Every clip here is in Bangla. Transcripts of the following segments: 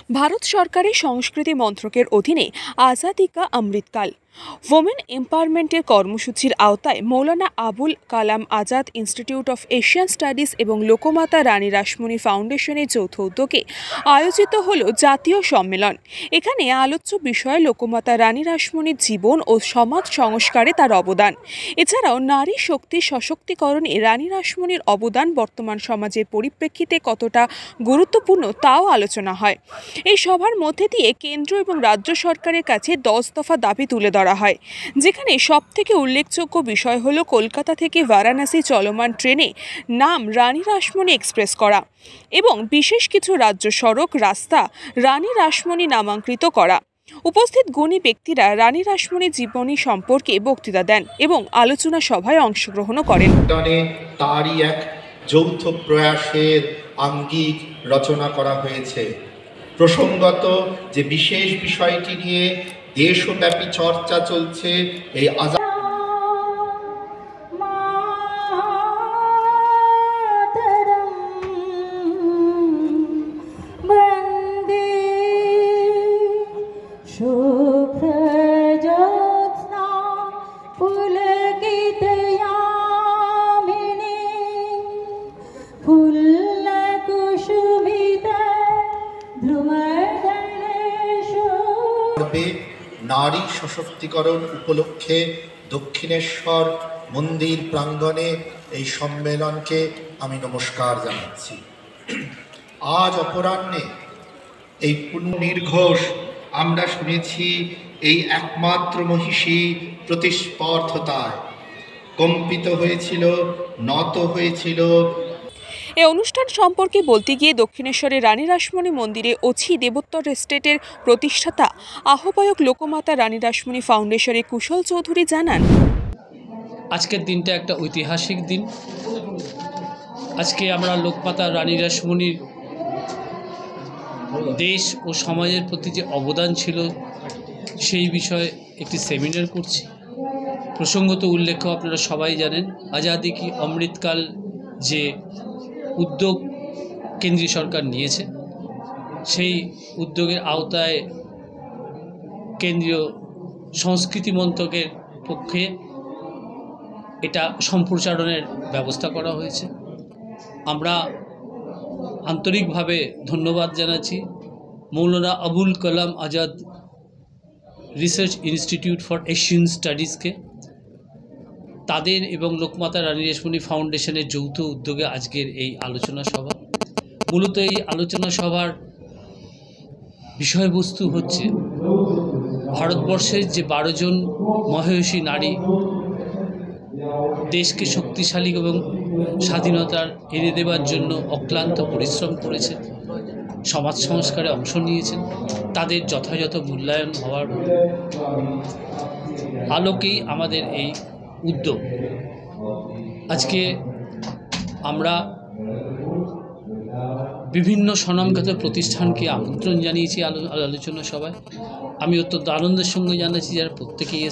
ভারত সরকারের সংস্কৃতি মন্ত্রকের অধীনে আজাদি কা অমৃতকাল ওমেন এম্পাওয়ারমেন্টের কর্মসূচির আওতায় Maulana Abul Kalam Azad institute of Asian studies এবং লোকমাতা রানী রাসমণি ফাউন্ডেশনের যৌথ উদ্যোগে আয়োজিত হল জাতীয় সম্মেলন। এখানে আলোচ্য বিষয় লোকমাতা রানী রাসমণির জীবন ও সমাজ সংস্কারে তার অবদান। এছাড়াও নারী শক্তি সশক্তিকরণে রানী রাসমণির অবদান বর্তমান সমাজের পরিপ্রেক্ষিতে কতটা গুরুত্বপূর্ণ তাও আলোচনা হয়। এই সভার মধ্যে দিয়ে কেন্দ্র এবং রাজ্য সরকারের কাছে 10 দফা দাবি তুলে ধরা হয়, যেখানে সবথেকে উল্লেখযোগ্য বিষয় হলো কলকাতা থেকে বারাণসী চলমান ট্রেনে নাম রানী রাসমণি এক্সপ্রেস করা এবং বিশেষ কিছু রাজ্য সড়ক রাস্তা রানী রাসমণি নামাঙ্কিত করা। উপস্থিত গুণী ব্যক্তিরা রানী রাসমণির জীবনী সম্পর্কে বক্তৃতা দেন এবং আলোচনা সভায় অংশগ্রহণ করেন। তারই এক যৌথ প্রয়াসের আঙ্গিক রচনা করা হয়েছে। প্রসঙ্গত যে বিশেষ বিষয়টি নিয়ে দেশব্যাপী চর্চা চলছে, এই নারী সশক্তিকরণ উপলক্ষে দক্ষিণেশ্বর মন্দির প্রাঙ্গণে এই সম্মেলনকে আমি নমস্কার জানাচ্ছি। আজ অপরাহ্নে এই পুণ্যনির্ঘোষ আমরা শুনেছি এই একমাত্র মহিষী প্রতিস্পর্ধতায় কম্পিত হয়েছিল, নত হয়েছিল। এই অনুষ্ঠান সম্পর্কে বলতে গিয়ে দক্ষিণেশ্বরের রানী রাসমণি মন্দিরে অছি দেবোত্তর এস্টেটের প্রতিষ্ঠাতা আহ্বায়ক লোকমাতা রানী রাসমণি ফাউন্ডেশনের কুশল চৌধুরী জানান, আজকের দিনটা একটা ঐতিহাসিক দিন। আজকে আমরা লোকমাতা রানী রাসমণির দেশ ও সমাজের প্রতি যে অবদান ছিল সেই বিষয়ে একটি সেমিনার করছি। প্রসঙ্গত উল্লেখ্য, আপনারা সবাই জানেন আজাদি কি অমৃতকাল যে উদ্যোগ কেন্দ্রীয় সরকার নিয়েছে, সেই উদ্যোগের আওতায় কেন্দ্রীয় সংস্কৃতি মন্ত্রকের পক্ষে এটা সম্প্রচারণের ব্যবস্থা করা হয়েছে। আমরা আন্তরিকভাবে ধন্যবাদ জানাচ্ছি Maulana Abul Kalam Azad research institute for Asian স্টাডিজকে। তাদের এবং লোকমাতা রানী রাসমণি ফাউন্ডেশনের যৌথ উদ্যোগে আজকের এই আলোচনা সভা। মূলত এই আলোচনা সভার বিষয়বস্তু হচ্ছে ভারতবর্ষের যে 12 জন মহিষী নারী দেশকে শক্তিশালী এবং স্বাধীনতার এনে দেওয়ার জন্য অক্লান্ত পরিশ্রম করেছে, সমাজ সংস্কারে অংশ নিয়েছেন, তাদের যথাযথ মূল্যায়ন হওয়ার আলোকেই আমাদের এই উদ্যোগ। আজকে আমরা বিভিন্ন স্বনামখ্যাত প্রতিষ্ঠানকে আমন্ত্রণ জানিয়েছি আলোচনা সভায়। আমি অত্যন্ত আনন্দের সঙ্গে জানাচ্ছি যারা প্রত্যেকেই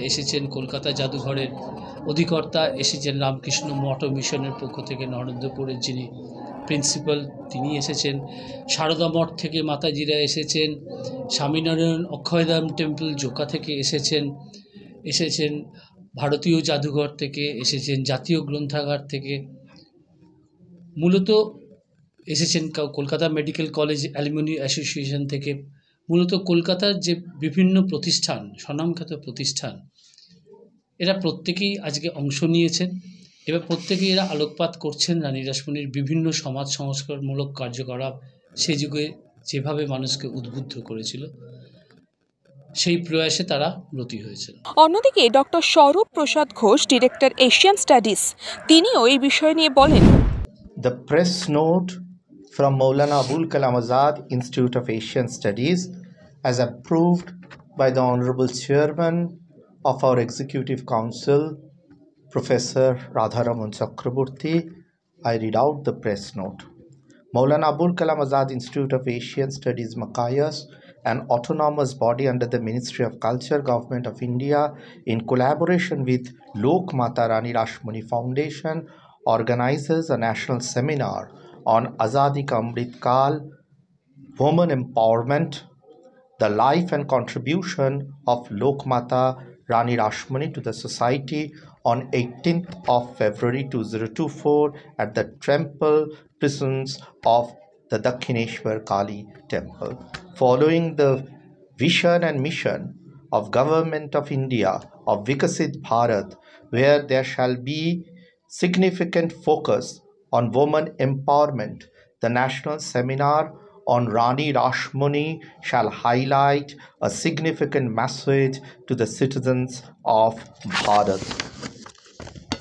এসেছেন কলকাতা জাদুঘরের অধিকর্তা, এসেছেন রামকৃষ্ণ মঠ মিশনের পক্ষ থেকে নরেন্দ্রপুরের যিনি প্রিন্সিপাল তিনি এসেছেন, সারদা মঠ থেকে মাতাজিরা এসেছেন, স্বামীনারায়ণ অক্ষয়ধাম টেম্পল জোকা থেকে এসেছেন ভারতীয় জাদুঘর থেকে এসেছেন, জাতীয় গ্রন্থাগার থেকে মূলত এসেছেন, Kolkata medical college alumni association থেকে। মূলত কলকাতার যে বিভিন্ন প্রতিষ্ঠান, স্বনামখ্যাত প্রতিষ্ঠান, এরা প্রত্যেকেই আজকে অংশ নিয়েছেন। এবার প্রত্যেকেই এরা আলোকপাত করছেন রানী রাসমণির বিভিন্ন সমাজ সংস্কারমূলক কার্যকলাপ সে যুগে যেভাবে মানুষকে উদ্বুদ্ধ করেছিল, সেই প্রয়াসে তারা ব্রতী হয়েছিল। অন্যদিকে ডক্টর স্বরূপ প্রসাদ ঘোষ, ডিরেক্টর এশিয়ান স্টাডিজ, তিনিও এই বিষয় নিয়ে বলেন, The press note from Maulana Abul Kalam Azad Institute of Asian Studies, as approved by the Honorable Chairman of our Executive Council, Professor Radharaman Chakraborty, I read out the press note. Maulana Abul Kalam Azad Institute of Asian Studies, Makayas, an autonomous body under the Ministry of Culture, Government of India, in collaboration with Lokmata Rani Rashmani Foundation, organizes a national seminar on Azadi Ka Amrit Kal woman empowerment, the life and contribution of Lokmata Rani Rashmani to the society on 18th of February 2024 at the temple presence of the Dakshineshwar Kali temple. Following the vision and mission of Government of India of Vikasit Bharat, where there shall be significant focus on women empowerment, the national seminar on Rani Rashmani shall highlight a significant message to the citizens of Bharat.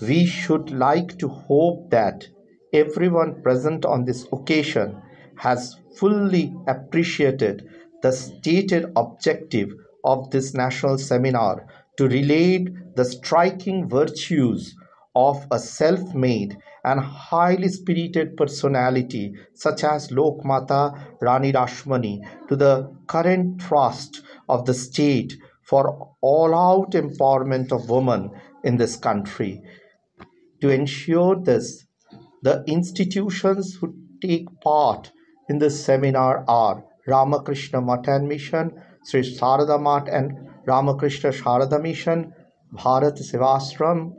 We should like to hope that everyone present on this occasion has fully appreciated the stated objective of this national seminar to relate the striking virtues of a self-made and highly spirited personality such as Lokmata Rani Rashmani to the current thrust of the state for all-out empowerment of women in this country. To ensure this, the institutions who take part in this seminar are Ramakrishna Mata and Mission, Sri Sarada Mata and Ramakrishna Sharada Mission, Bharat Sevashram,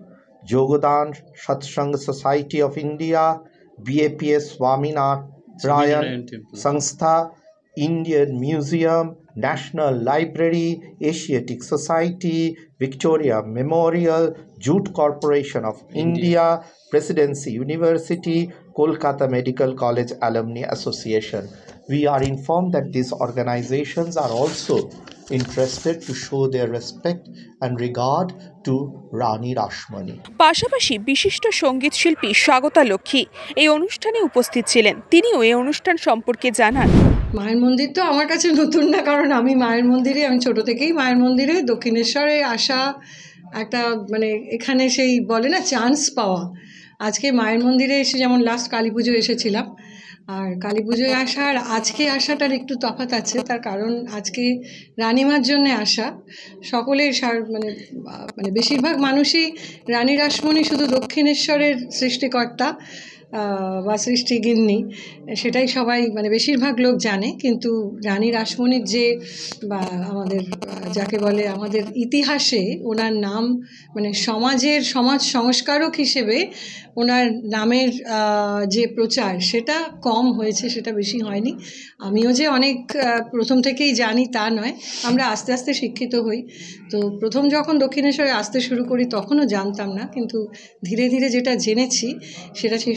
Jogodan Satsang Society of India, BAPS Swaminarayan Sanstha, Indian Museum, National Library, Asiatic Society, Victoria Memorial, Jute Corporation of India, Presidency University, Kolkata Medical College Alumni Association. We are informed that these organizations are also interested to show their respect and regard to Rani Rashmani. পাশাপাশি বিশিষ্ট সঙ্গীত শিল্পী স্বাগতা লক্ষ্মী এই অনুষ্ঠানে উপস্থিত ছিলেন। তিনিও এই অনুষ্ঠান সম্পর্কে জানান। মায়ের মন্দির তো আমার কাছে নতুন না, কারণ আমি মায়ের মন্দিরে, আমি ছোট থেকেই মায়ের মন্দিরে দক্ষিণেশ্বরে আসা একটা মানে এখানে সেই বলে না চান্স পাওয়া। আজকে মায়ের মন্দিরে এসে যেমন লাস্ট কালী পুজো এসেছিলাম, আর কালী পুজোয় আসা আর আজকে আসাটার একটু তফাৎ আছে। তার কারণ আজকে রানীমার জন্য আসা, সকলের মানে মানে বেশিরভাগ মানুষই রানী রাসমণি শুধু দক্ষিণেশ্বরের সৃষ্টিকর্তা বা সৃষ্টিগিন্নি সেটাই সবাই মানে বেশিরভাগ লোক জানে, কিন্তু রানী রাসমণির যে বা আমাদের যাকে বলে আমাদের ইতিহাসে ওনার নাম মানে সমাজ সংস্কারক হিসেবে ওনার নামের যে প্রচার সেটা কম হয়েছে, সেটা বেশি হয়নি। আমিও যে অনেক প্রথম থেকেই জানি তা নয়, আমরা আস্তে আস্তে শিক্ষিত হই। তো প্রথম যখন দক্ষিণেশ্বরে আসতে শুরু করি তখনও জানতাম না, কিন্তু ধীরে ধীরে যেটা জেনেছি সেটা সেই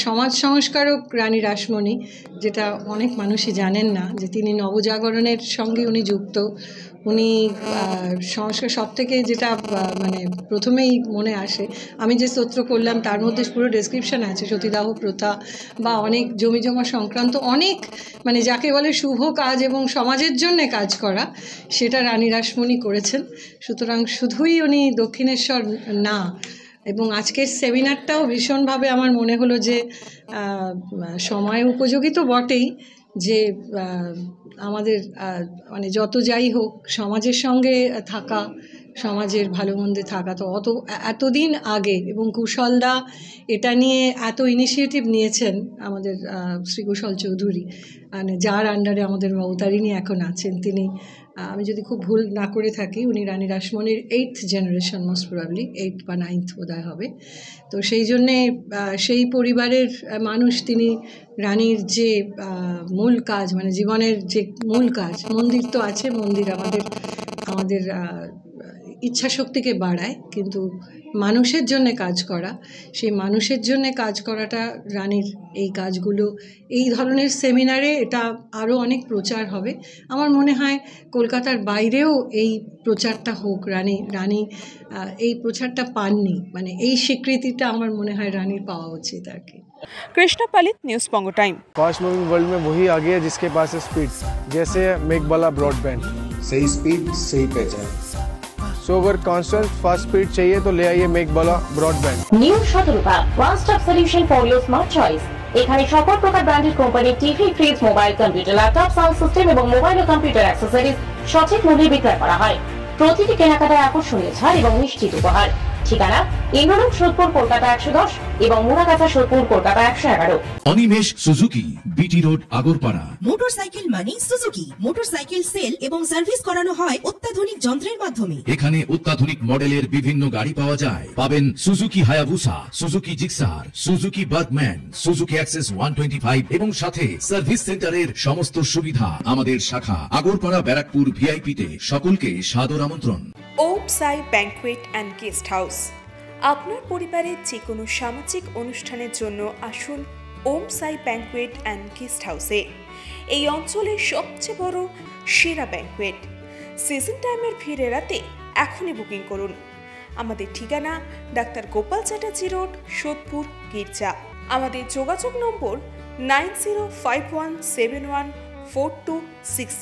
সমাজ সংস্কারক রানী রাসমণি, যেটা অনেক মানুষই জানেন না যে তিনি নবজাগরণের সঙ্গে উনি যুক্ত। উনি সংস্কার সব থেকে যেটা মানে প্রথমেই মনে আসে, আমি যে স্তোত্র করলাম তার মধ্যে পুরো ডেসক্রিপশান আছে সতীদাহ প্রথা বা অনেক জমিজমা সংক্রান্ত অনেক মানে যাকে বলে শুভ কাজ এবং সমাজের জন্যে কাজ করা, সেটা রানী রাসমণি করেছেন। সুতরাং শুধুই উনি দক্ষিণেশ্বর না, এবং আজকের সেমিনারটাও ভীষণভাবে আমার মনে হলো যে সময় উপযোগী তো বটেই, যে আমাদের মানে যত যাই হোক সমাজের সঙ্গে থাকা, সমাজের ভালো মন্দে থাকা তো এতদিন আগে, এবং কুশলদা এটা নিয়ে এত ইনিশিয়েটিভ নিয়েছেন আমাদের শ্রী কুশল চৌধুরী, মানে যার আন্ডারে আমাদের অবতারিণী এখন আছেন। তিনি আমি যদি খুব ভুল না করে থাকি উনি রানী রাসমণির 8th generation, most probably 8th বা 9th বোধহয় হবে। তো সেই জন্যে সেই পরিবারের মানুষ তিনি। রানীর যে মূল কাজ মানে জীবনের যে মূল কাজ, মন্দির তো আছে, মন্দির আমাদের ইচ্ছা শক্তিকে বাড়ায়, কিন্তু মানুষের জন্য কাজ করা, সেই মানুষের জন্য কাজ করাটা রানীর এই কাজগুলো এই ধরনের সেমিনারে এটা আরও অনেক প্রচার হবে। আমার মনে হয় কলকাতার বাইরেও এই প্রচারটা হোক। রানী এই প্রচারটা পাননি, মানে এই স্বীকৃতিটা আমার মনে হয় রানীর পাওয়া উচিত আর কি। कृष्णा पालित, न्यूज़ पोंगो टाइम। फास्ट मूविंग वर्ल्ड में वही आगे है जिसके पास है स्पीड, जैसे मेघबाला ब्रॉडबैंड। सही स्पीड सही पहचान। सो अगर कांस्टेंट फास्ट स्पीड चाहिए तो ले आइए Meghbala broadband. New Shatarupa one stop solution for your smart choice. এখানে সকল প্রকার ব্র্যান্ডেড কোম্পানির TV, fridge, mobile, computer, laptop, sound system এবং মোবাইল ও কম্পিউটার অ্যাক্সেসরিজ সঠিক মূল্যে বিক্রয় করা হয়। প্রতিটি কেনাকাটায় আকর্ষণীয় ছাড় এবং নিশ্চিত উপহার। ঠিকানা ইন্দ্রলোক সোদপুর কলকাতা 110 এবং Muragachha Sodepur Kolkata 111। Animesh Suzuki, BT road, Agarpara. Motorcycle মানে সুজুকি। মোটরসাইকেল সেল এবং সার্ভিস করানো হয় অত্যাধুনিক যন্ত্রের মাধ্যমে। এখানে অত্যাধুনিক মডেলের বিভিন্ন গাড়ি পাওয়া যায়। পাবেন Suzuki Hayabusa, Suzuki Gixxer, Suzuki Bergman, Suzuki access 125 এবং সাথে সার্ভিস সেন্টারের সমস্ত সুবিধা। আমাদের শাখা আগরপাড়া ব্যারাকপুর ভিআইপিতে। সকলকে সাদর আমন্ত্রণ। ওম সাই ব্যাংকুয়েট অ্যান্ড গেস্ট হাউস। আপনার পরিবারের যে কোনো সামাজিক অনুষ্ঠানের জন্য আসুন ওম সাই ব্যাংকুয়েট অ্যান্ড গেস্ট হাউসে। এই অঞ্চলের সবচেয়ে বড় সেরা ব্যাংকুয়েট। সিজন টাইমের ভিড় এড়াতে এখনই বুকিং করুন। আমাদের ঠিকানা ডাক্তার গোপাল চ্যাটার্জি রোড, সোদপুর, গির্জা। আমাদের যোগাযোগ নম্বর 9051714263।